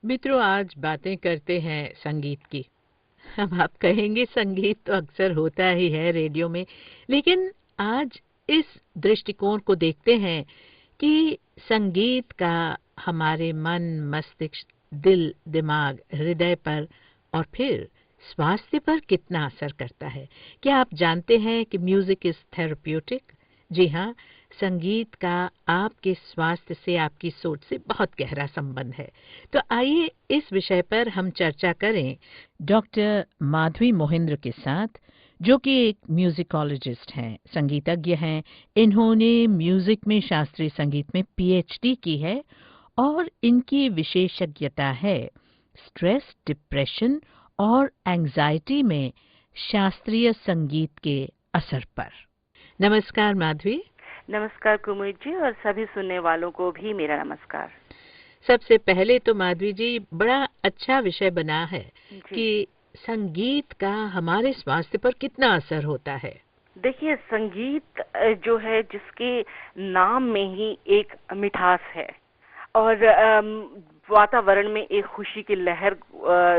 मित्रों, आज बातें करते हैं संगीत की। अब आप कहेंगे संगीत तो अक्सर होता ही है रेडियो में, लेकिन आज इस दृष्टिकोण को देखते हैं कि संगीत का हमारे मन, मस्तिष्क, दिल, दिमाग, हृदय पर और फिर स्वास्थ्य पर कितना असर करता है। क्या आप जानते हैं कि म्यूजिक इज थेरेप्यूटिक? जी हाँ, संगीत का आपके स्वास्थ्य से, आपकी सोच से बहुत गहरा संबंध है। तो आइए इस विषय पर हम चर्चा करें डॉक्टर माधवी मोहिंद्र के साथ, जो कि एक म्यूजिकोलॉजिस्ट हैं, संगीतज्ञ हैं। इन्होंने म्यूजिक में, शास्त्रीय संगीत में पीएचडी की है और इनकी विशेषज्ञता है स्ट्रेस, डिप्रेशन और एंजाइटी में शास्त्रीय संगीत के असर पर। नमस्कार माधवी। नमस्कार कुमुद जी, और सभी सुनने वालों को भी मेरा नमस्कार। सबसे पहले तो माधवी जी, बड़ा अच्छा विषय बना है कि संगीत का हमारे स्वास्थ्य पर कितना असर होता है। देखिए, संगीत जो है, जिसके नाम में ही एक मिठास है और वातावरण में एक खुशी की लहर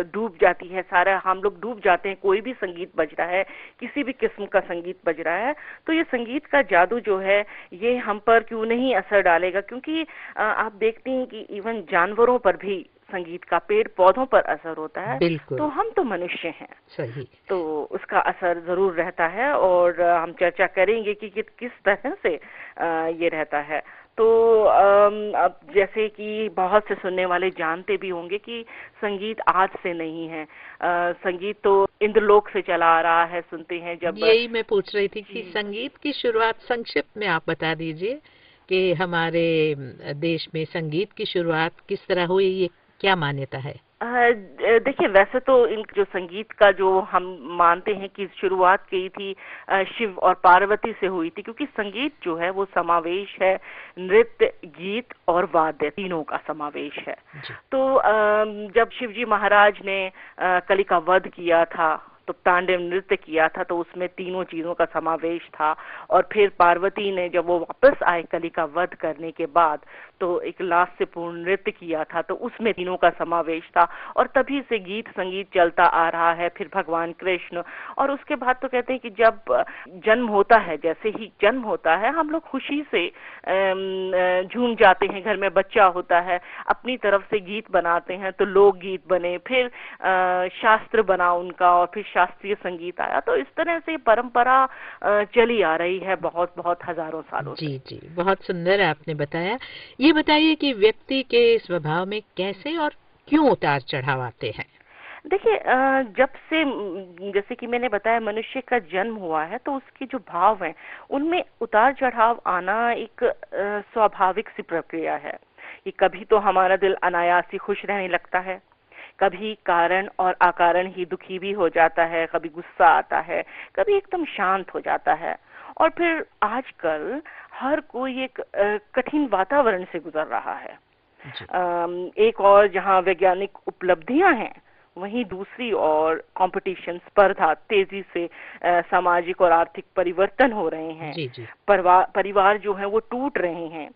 डूब जाती है। सारा हम लोग डूब जाते हैं। कोई भी संगीत बज रहा है, किसी भी किस्म का संगीत बज रहा है, तो ये संगीत का जादू जो है, ये हम पर क्यों नहीं असर डालेगा। क्योंकि आप देखते हैं कि इवन जानवरों पर भी संगीत का, पेड़ पौधों पर असर होता है। तो हम तो मनुष्य हैं, सही, तो उसका असर जरूर रहता है। और हम चर्चा करेंगे कि किस तरह से ये रहता है। तो अब जैसे कि बहुत से सुनने वाले जानते भी होंगे कि संगीत आज से नहीं है। संगीत तो इंद्रलोक से चला आ रहा है। सुनते हैं जब, यही मैं पूछ रही थी कि संगीत की शुरुआत संक्षिप्त में आप बता दीजिए कि हमारे देश में संगीत की शुरुआत किस तरह हुई, ये क्या मान्यता है? देखिए, वैसे तो इन जो संगीत का जो हम मानते हैं कि शुरुआत की थी शिव और पार्वती से हुई थी, क्योंकि संगीत जो है वो समावेश है, नृत्य, गीत और वाद्य, तीनों का समावेश है। तो जब शिवजी महाराज ने कली का वध किया था, तो तांडव नृत्य किया था, तो उसमें तीनों चीजों का समावेश था। और फिर पार्वती ने जब वो वापस आए कली का वध करने के बाद, तो एक लास्यपूर्ण नृत्य किया था, तो उसमें तीनों का समावेश था। और तभी से गीत संगीत चलता आ रहा है। फिर भगवान कृष्ण, और उसके बाद तो कहते हैं कि जब जन्म होता है, जैसे ही जन्म होता है, हम लोग खुशी से झूम जाते हैं। घर में बच्चा होता है, अपनी तरफ से गीत बनाते हैं, तो लोक गीत बने, फिर शास्त्र बना उनका, और फिर शास्त्रीय संगीत आया। तो इस तरह से परंपरा चली आ रही है बहुत बहुत हजारों सालों से। जी जी, बहुत सुंदर आपने बताया। ये बताइए कि व्यक्ति के स्वभाव में कैसे और क्यों उतार चढ़ाव आते हैं? देखिए, जब से, जैसे कि मैंने बताया, मनुष्य का जन्म हुआ है, तो उसके जो भाव हैं, उनमें उतार चढ़ाव आना एक स्वाभाविक सी प्रक्रिया है। कि कभी तो हमारा दिल अनायास ही खुश रहने लगता है, कभी कारण और अकारण ही दुखी भी हो जाता है, कभी गुस्सा आता है, कभी एकदम शांत हो जाता है। और फिर आजकल हर कोई एक कठिन वातावरण से गुजर रहा है। एक और जहां वैज्ञानिक उपलब्धियां हैं, वहीं दूसरी ओर कंपटीशन, स्पर्धा, तेजी से सामाजिक और आर्थिक परिवर्तन हो रहे हैं। जी जी। परिवार जो है वो टूट रहे हैं।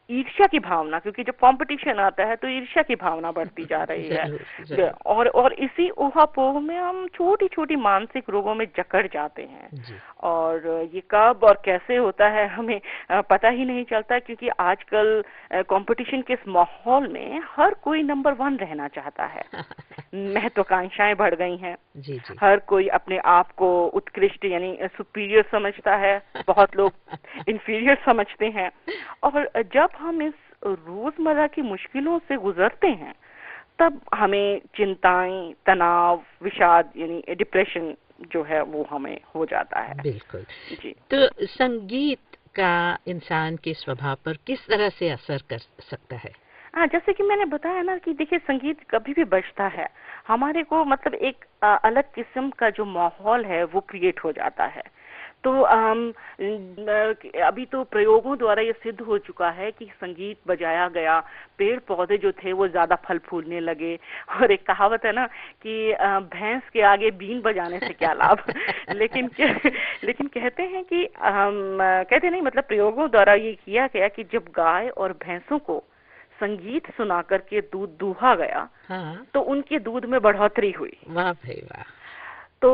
ईर्ष्या की भावना, क्योंकि जब कंपटीशन आता है तो ईर्ष्या की भावना बढ़ती जा रही है। जरूर। और इसी ऊहापोह में हम छोटी छोटी मानसिक रोगों में जकड़ जाते हैं। और ये कब और कैसे होता है, हमें पता ही नहीं चलता। क्योंकि आजकल कंपटीशन के इस माहौल में हर कोई नंबर 1 रहना चाहता है। महत्वाकांक्षाएं बढ़ गई हैं। जी जी। हर कोई अपने आप को उत्कृष्ट यानी सुपीरियर समझता है, बहुत लोग इंफीरियर समझते हैं। और जब हम इस रोजमर्रा की मुश्किलों से गुजरते हैं, तब हमें चिंताएं, तनाव, विषाद यानी डिप्रेशन जो है वो हमें हो जाता है। बिल्कुल जी। तो संगीत का इंसान के स्वभाव पर किस तरह से असर कर सकता है? हाँ, जैसे कि मैंने बताया ना कि देखिए, संगीत कभी भी बजता है, हमारे को मतलब एक अलग किस्म का जो माहौल है वो क्रिएट हो जाता है। तो अभी तो प्रयोगों द्वारा ये सिद्ध हो चुका है कि संगीत बजाया गया, पेड़ पौधे जो थे वो ज्यादा फल फूलने लगे। और एक कहावत है ना कि भैंस के आगे बीन बजाने से क्या लाभ। लेकिन कहते हैं कि कहते नहीं, मतलब प्रयोगों द्वारा ये किया गया कि जब गाय और भैंसों को संगीत सुना करके दूध दूहा गया, हाँ। तो उनके दूध में बढ़ोतरी हुई। वाह भाई वाह। तो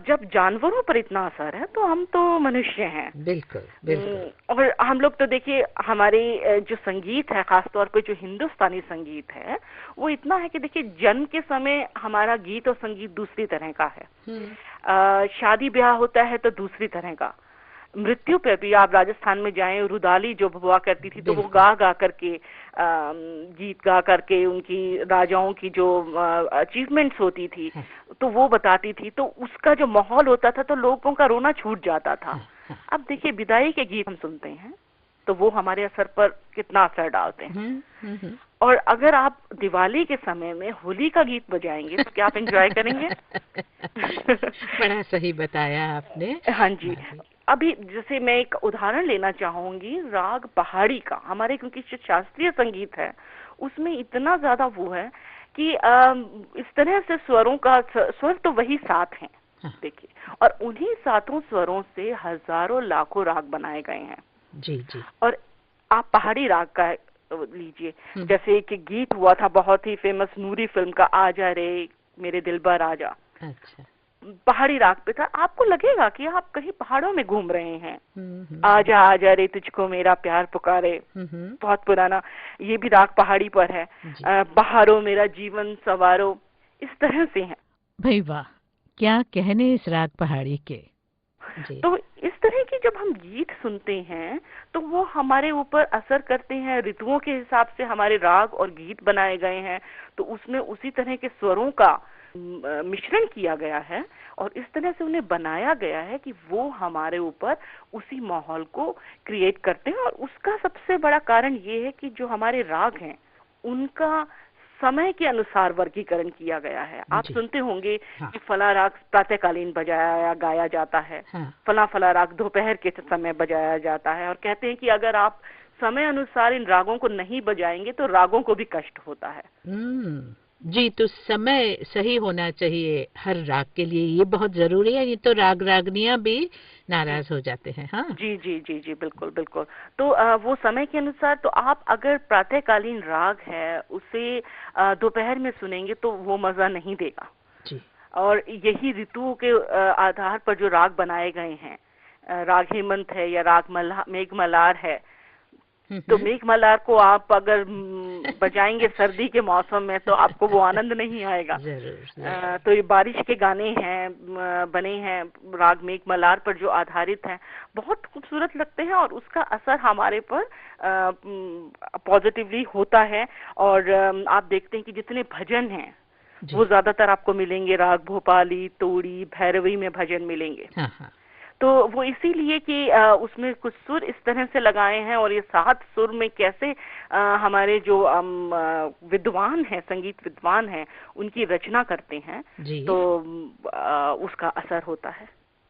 जब जानवरों पर इतना असर है तो हम तो मनुष्य हैं। बिल्कुल बिल्कुल। और हम लोग तो देखिए, हमारे जो संगीत है, खास तौर पे जो हिंदुस्तानी संगीत है, वो इतना है कि देखिए, जन्म के समय हमारा गीत और संगीत दूसरी तरह का है। शादी ब्याह होता है तो दूसरी तरह का। मृत्यु पे भी आप राजस्थान में जाएं, रुदाली जो हुआ करती थी तो वो गा गा करके, गीत गा करके उनकी राजाओं की जो अचीवमेंट्स होती थी तो वो बताती थी, तो उसका जो माहौल होता था तो लोगों का रोना छूट जाता था। अब देखिए, विदाई के गीत हम सुनते हैं तो वो हमारे असर पर कितना असर डालते हैं। और अगर आप दिवाली के समय में होली का गीत बजाएंगे तो क्या आप एंजॉय करेंगे? बड़ा सही बताया आपने। हाँ जी। अभी जैसे मैं एक उदाहरण लेना चाहूंगी, राग पहाड़ी का। हमारे क्योंकि जो शास्त्रीय संगीत है उसमें इतना ज्यादा वो है कि इस तरह से स्वरों का स्वर तो वही 7 हैं, देखिए, और उन्हीं 7 स्वरों से हजारों लाखों राग बनाए गए हैं। जी जी। और आप पहाड़ी राग का लीजिए, जैसे एक गीत हुआ था बहुत ही फेमस नूरी फिल्म का, आजा रे मेरे दिलबर आजा। अच्छा। पहाड़ी राग पे था। आपको लगेगा कि आप कहीं पहाड़ों में घूम रहे हैं। आजा आजा रे तुझको मेरा प्यार पुकारे, बहुत पुराना, ये भी राग पहाड़ी पर है। बहारो मेरा जीवन सवारो, इस तरह से है। भाई वाह, क्या कहने इस राग पहाड़ी के। जी। तो इस तरह की जब हम गीत सुनते हैं तो वो हमारे ऊपर असर करते हैं। ऋतुओं के हिसाब से हमारे राग और गीत बनाए गए हैं, तो उसमें उसी तरह के स्वरों का मिश्रण किया गया है और इस तरह से उन्हें बनाया गया है कि वो हमारे ऊपर उसी माहौल को क्रिएट करते हैं। और उसका सबसे बड़ा कारण ये है कि जो हमारे राग हैं उनका समय के अनुसार वर्गीकरण किया गया है। आप सुनते होंगे कि फला राग प्रातःकालीन बजाया या गाया जाता है, फला फला राग दोपहर के समय बजाया जाता है, और कहते हैं कि अगर आप समय अनुसार इन रागों को नहीं बजाएंगे तो रागों को भी कष्ट होता है। जी, तो समय सही होना चाहिए हर राग के लिए, ये बहुत जरूरी है, ये तो राग रागनियां भी नाराज हो जाते हैं। हाँ जी जी जी जी, बिल्कुल बिल्कुल। तो वो समय के अनुसार, तो आप अगर प्रातःकालीन राग है उसे दोपहर में सुनेंगे तो वो मजा नहीं देगा जी। और यही ऋतुओं के आधार पर जो राग बनाए गए हैं, राग हेमंत है या राग मेघमल्हार है, तो मेघमल्हार को आप अगर बजाएंगे सर्दी के मौसम में तो आपको वो आनंद नहीं आएगा। जरूर। तो ये बारिश के गाने हैं, बने हैं राग मेघमल्हार पर जो आधारित हैं, बहुत खूबसूरत लगते हैं और उसका असर हमारे पर पॉजिटिवली होता है। और आप देखते हैं कि जितने भजन हैं वो ज्यादातर आपको मिलेंगे राग भोपाली, तोड़ी, भैरवी में भजन मिलेंगे। तो वो इसीलिए कि उसमें कुछ सुर इस तरह से लगाए हैं और ये 7 सुर में कैसे हमारे जो विद्वान हैं, संगीत विद्वान हैं, उनकी रचना करते हैं, तो उसका असर होता है।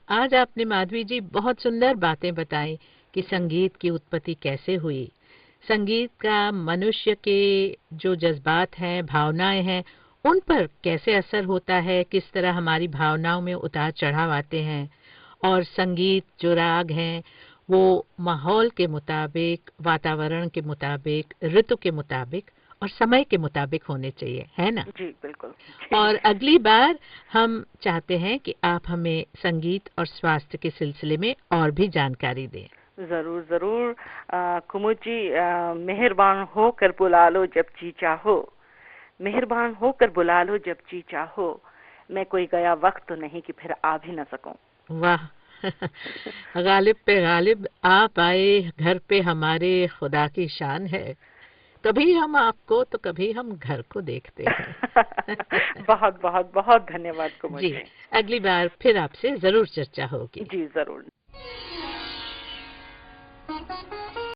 आज आपने माधवी जी बहुत सुंदर बातें बताई कि संगीत की उत्पत्ति कैसे हुई, संगीत का मनुष्य के जो जज्बात हैं, भावनाएं हैं, उन पर कैसे असर होता है, किस तरह हमारी भावनाओं में उतार चढ़ाव आते हैं, और संगीत जो राग हैं वो माहौल के मुताबिक, वातावरण के मुताबिक, ऋतु के मुताबिक और समय के मुताबिक होने चाहिए, है ना? जी बिल्कुल। और अगली बार हम चाहते हैं कि आप हमें संगीत और स्वास्थ्य के सिलसिले में और भी जानकारी दें। जरूर जरूर। कुमुद जी, मेहरबान होकर बुला लो जब जी चाहो, मेहरबान होकर बुला लो जब जी चाहो, मैं कोई गया वक्त तो नहीं कि फिर आ भी न सकूं। वाह गालिब पे गालिब आप आए घर पे हमारे, खुदा की शान है, कभी हम आपको तो कभी हम घर को देखते हैं। बहुत बहुत बहुत धन्यवाद कुमुद जी। अगली बार फिर आपसे जरूर चर्चा होगी। जी जरूर।